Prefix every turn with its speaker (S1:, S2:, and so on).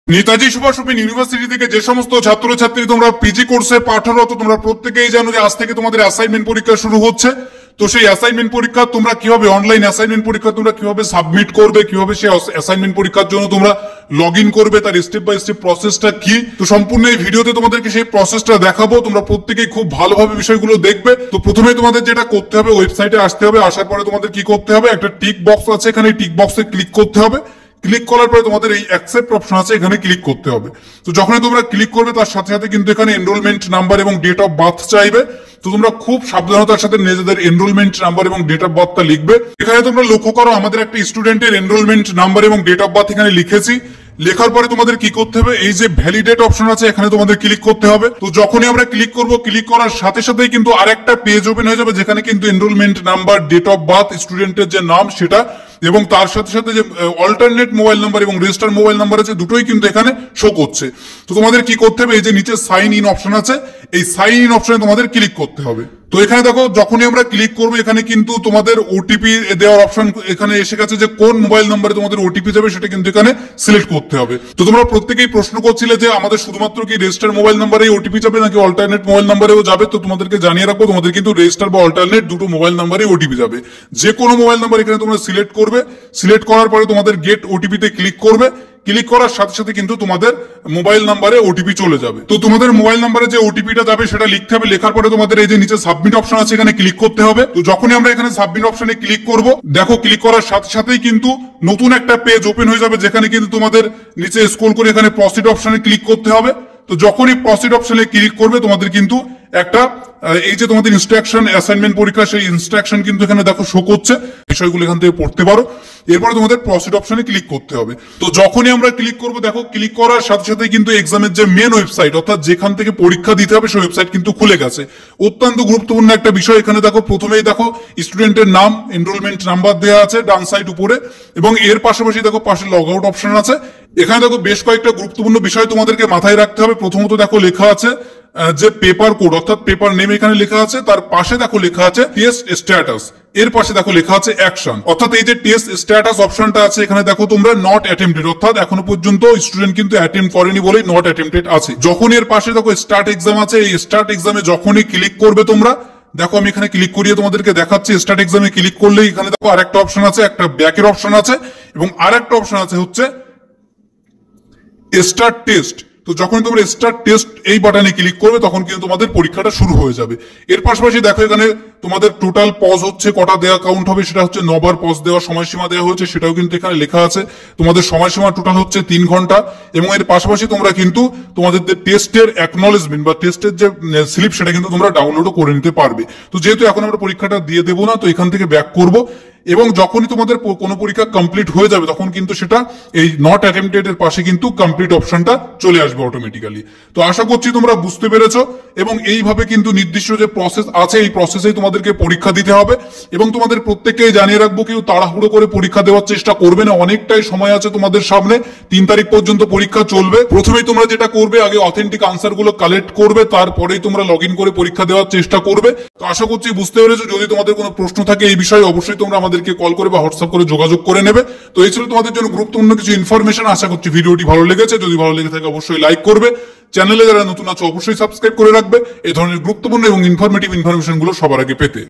S1: Netaji Subhash open university থেকে যে সমস্ত ছাত্রছাত্রী তোমরা পিজি কোর্সে পাঠরত তোমরা প্রত্যেকেই জানো যে আজ থেকে তোমাদের অ্যাসাইনমেন্ট পরীক্ষা শুরু হচ্ছে। তো সেই অ্যাসাইনমেন্ট পরীক্ষা তোমরা কিভাবে অনলাইন অ্যাসাইনমেন্ট পরীক্ষা তোমরা কিভাবে সাবমিট করবে, কিভাবে সেই অ্যাসাইনমেন্ট পরীক্ষার জন্য তোমরা লগ ইন করবে, তার স্টেপ বাই স্টেপ প্রসেসটা কি, তো সম্পূর্ণ এই ভিডিওতে তোমাদেরকে সেই প্রসেসটা দেখাবো। তোমরা প্রত্যেকেই খুব ভালোভাবে বিষয়গুলো দেখবে। তো প্রথমে তোমাদের যেটা করতে হবে, ওয়েবসাইটে আসতে হবে। আসার পরে তোমাদের কি করতে হবে, একটা টিক বক্স আছে, এখানে টিক বক্সে ক্লিক করতে হবে। ক্লিক করার পরে তোমাদের এই অ্যাকসেপ্ট অপশন আছে, এখানে ক্লিক করতে হবে। তো যখনই তোমরা ক্লিক করবে তার সাথে সাথে কিন্তু এখানে এনরোলমেন্ট নাম্বার এবং ডেট অফ বার্থ চাইবে। তো তোমরা খুব সাবধানতার সাথে নিজেদের এনরোলমেন্ট নাম্বার এবং ডেট অফ বার্থটা লিখবে। এখানে তোমরা লক্ষ্য করো আমাদের একটা স্টুডেন্টের এনরোলমেন্ট নাম্বার এবং ডেট অফ বার্থ এখানে লিখেছি। লেখার পরে তোমাদের কি করতে হবে, এই যে ভ্যালিডেট অপশন আছে এখানে তোমাদের ক্লিক করতে হবে। তো যখনই আমরা ক্লিক করব, ক্লিক করার সাথে সাথেই কিন্তু আরেকটা পেজ ওপেন হয়ে যাবে, যেখানে কিন্তু enrolment number, date of birth, স্টুডেন্টের যে নাম সেটা এবং তার সাথে সাথে যে অল্টারনেট মোবাইল নাম্বার এবং রেজিস্টার মোবাইল নাম্বার আছে, দুটোই কিন্তু এখানে শো করছে। তো তোমাদের কি করতে হবে, এই যে নিচে সাইন ইন অপশন আছে, এই সাইন ইন অপশনে তোমাদের ক্লিক করতে হবে। তো এখানে দেখো যখনই আমরা ক্লিক করবো এখানে কিন্তু তোমাদের ওটিপি দেওয়ার অপশন এখানে এসে গেছে, যে কোন মোবাইল নাম্বারে তোমাদের ওটিপি যাবে সেটা কিন্তু এখানে সিলেক্ট করতে হবে। তো তোমরা প্রত্যেকেই প্রশ্ন করছিলে যে আমাদের শুধুমাত্র কি রেজিস্টার মোবাইল নাম্বারে ওটিপি যাবে নাকি অল্টারনেট মোবাইল নাম্বারেও যাবে। তো তোমাদেরকে জানিয়ে রাখবো, তোমাদের কিন্তু রেজিস্টার বা অল্টারনেট দুটো মোবাইল নাম্বারে ওটিপি যাবে। যে কোনো মোবাইল নাম্বার এখানে তোমরা সিলেক্ট করবে। সিলেক্ট করার পরে তোমাদের গেট ওটিপিতে ক্লিক করবে। ক্লিক করার সাথে সাথে কিন্তু তোমাদের মোবাইল নাম্বারে ওটিপি চলে যাবে। তো তোমাদের মোবাইল নাম্বারে যে ওটিপিটা যাবে সেটা লিখতে হবে। লেখার পরে তোমাদের এই যে নিচে সাবমিট অপশন আছে এখানে ক্লিক করতে হবে। তো যখনই আমরা এখানে সাবমিট অপশনে ক্লিক করব, দেখো ক্লিক করার সাথে সাথেই কিন্তু নতুন একটা পেজ ওপেন হয়ে যাবে, যেখানে কিন্তু তোমাদের নিচে স্ক্রল করে এখানে প্রসিড অপশনে ক্লিক করতে হবে। তো যখনই প্রসিড অপশনে ক্লিক করবে তোমাদের কিন্তু একটা এই যে তোমাদের ইনস্ট্রাকশন অ্যাসাইনমেন্ট পরীক্ষা, সেই ইনস্ট্রাকশন কিন্তু এখানে দেখো শো করছে। বিষয়গুলো এখান থেকে পড়তে পারো। এরপরে তোমাদের প্রসিড অপশনে ক্লিক করতে হবে। তো যখনই আমরা ক্লিক করব, দেখো ক্লিক করার সাথে সাথে কিন্তু এক্সামের যে মেন ওয়েবসাইট, অর্থাৎ যেখান থেকে পরীক্ষা দিতে হবে সেই ওয়েবসাইট কিন্তু খুলে গেছে। অত্যন্ত গুরুত্বপূর্ণ একটা বিষয়, এখানে দেখো প্রথমেই দেখো স্টুডেন্টের নাম, এনরোলমেন্ট নাম্বার দেওয়া আছে ডান সাইড উপরে, এবং এর পাশাপাশি দেখো পাশে লগ আউট অপশন আছে। এখানে দেখো বেশ কয়েকটা গুরুত্বপূর্ণ বিষয় তোমাদেরকে মাথায় রাখতে হবে। প্রথমত দেখো লেখা আছে যে পেপার কোড, অর্থাৎ পেপার নেম এখানে লেখা আছে, তার পাশে দেখো লেখা আছে টেস্ট স্ট্যাটাস, এর পাশে দেখো লেখা আছে অ্যাকশন। অর্থাৎ এই যে টেস্ট স্ট্যাটাস অপশনটা আছে এখানে দেখো তোমরা নট অ্যাটেম্পটেড, অর্থাৎ এখনো পর্যন্ত স্টুডেন্ট কিন্তু অ্যাটেম্প করেনি বলে নট অ্যাটেম্পটেড আছে। যখন এর পাশে দেখো স্টার্ট এক্সাম আছে, এই স্টার্ট এক্সামে যখনই ক্লিক করবে তোমরা, দেখো আমি এখানে ক্লিক করিয়ে তোমাদেরকে দেখাচ্ছি। স্টার্ট এক্সামে ক্লিক করলেই এখানে দেখো আরেকটা অপশন আছে, একটা ব্যাকের অপশন আছে এবং আরেকটা অপশন আছে হচ্ছে স্টার্ট টেস্ট। তো যখন তোমরা স্টার্ট টেস্ট এই বাটনে ক্লিক করবে তখন কিন্তু তোমাদের পরীক্ষাটা শুরু হয়ে যাবে। এর পাশাপাশি দেখো এখানে তোমাদের টোটাল পজ হচ্ছে কটা দেওয়া কাউন্ট হবে, সেটা হচ্ছে 9 বার পজ দেওয়া সময়সীমা দেওয়া হয়েছে, সেটাও কিন্তু এখানে লেখা আছে। তোমাদের সময়সীমা টোটাল হচ্ছে 3 ঘন্টা। এবং এর পাশাপাশি তোমরা কিন্তু তোমাদের টেস্টের অ্যাকনলেজমেন্ট বা টেস্টের যে স্লিপ সেটা কিন্তু তোমরা ডাউনলোডও করে নিতে পারবে। তো যেহেতু এখন আমরা পরীক্ষাটা দিয়ে দেবো না, তো এখান থেকে ব্যাক করব এবং যখনই তোমাদের কোনো পরীক্ষা কমপ্লিট হয়ে যাবে তখন কিন্তু সেটা এই নট অ্যাটেম্পটেড এর পাশে কিন্তু কমপ্লিট অপশনটা চলে আসবে অটোমেটিক্যালি। তো আশা করছি তোমরা বুঝতে পেরেছো এবং এইভাবে কিন্তু নির্দিষ্ট যে প্রসেস আছে এই প্রসেসেই তোমাদেরকে পরীক্ষা দিতে হবে। এবং তোমাদের প্রত্যেককেই জানিয়ে রাখবো, কেউ তাড়াহুড়ো করে পরীক্ষা দেওয়ার চেষ্টা করবে না, অনেকটাই সময় আছে তোমাদের সামনে। 3 তারিখ পর্যন্ত পরীক্ষা চলবে। প্রথমেই তোমরা যেটা করবে, আগে অথেন্টিক আনসার গুলো কালেক্ট করবে, তারপরেই তোমরা লগ ইন করে পরীক্ষা দেওয়ার চেষ্টা করবে। তো আশা করছি বুঝতে পেরেছো। যদি তোমাদের কোনো প্রশ্ন থাকে এই বিষয়ে অবশ্যই তোমরা আমাদেরকে কল করে বা হোয়াটসঅ্যাপ করে যোগাযোগ করে নেবে। তো এই ছিল তোমাদের জন্য গুরুত্বপূর্ণ কিছু ইনফরমেশন। আশা করছি ভিডিওটি ভালো লেগেছে। যদি ভালো লেগে থাকে অবশ্যই লাইক করবে। চ্যানেলে যারা নতুন আছো অবশ্যই সাবস্ক্রাইব করে রাখবে এই ধরনের গুরুত্বপূর্ণ এবং ইনফরমেশন গুলো সবার আগে পেতে।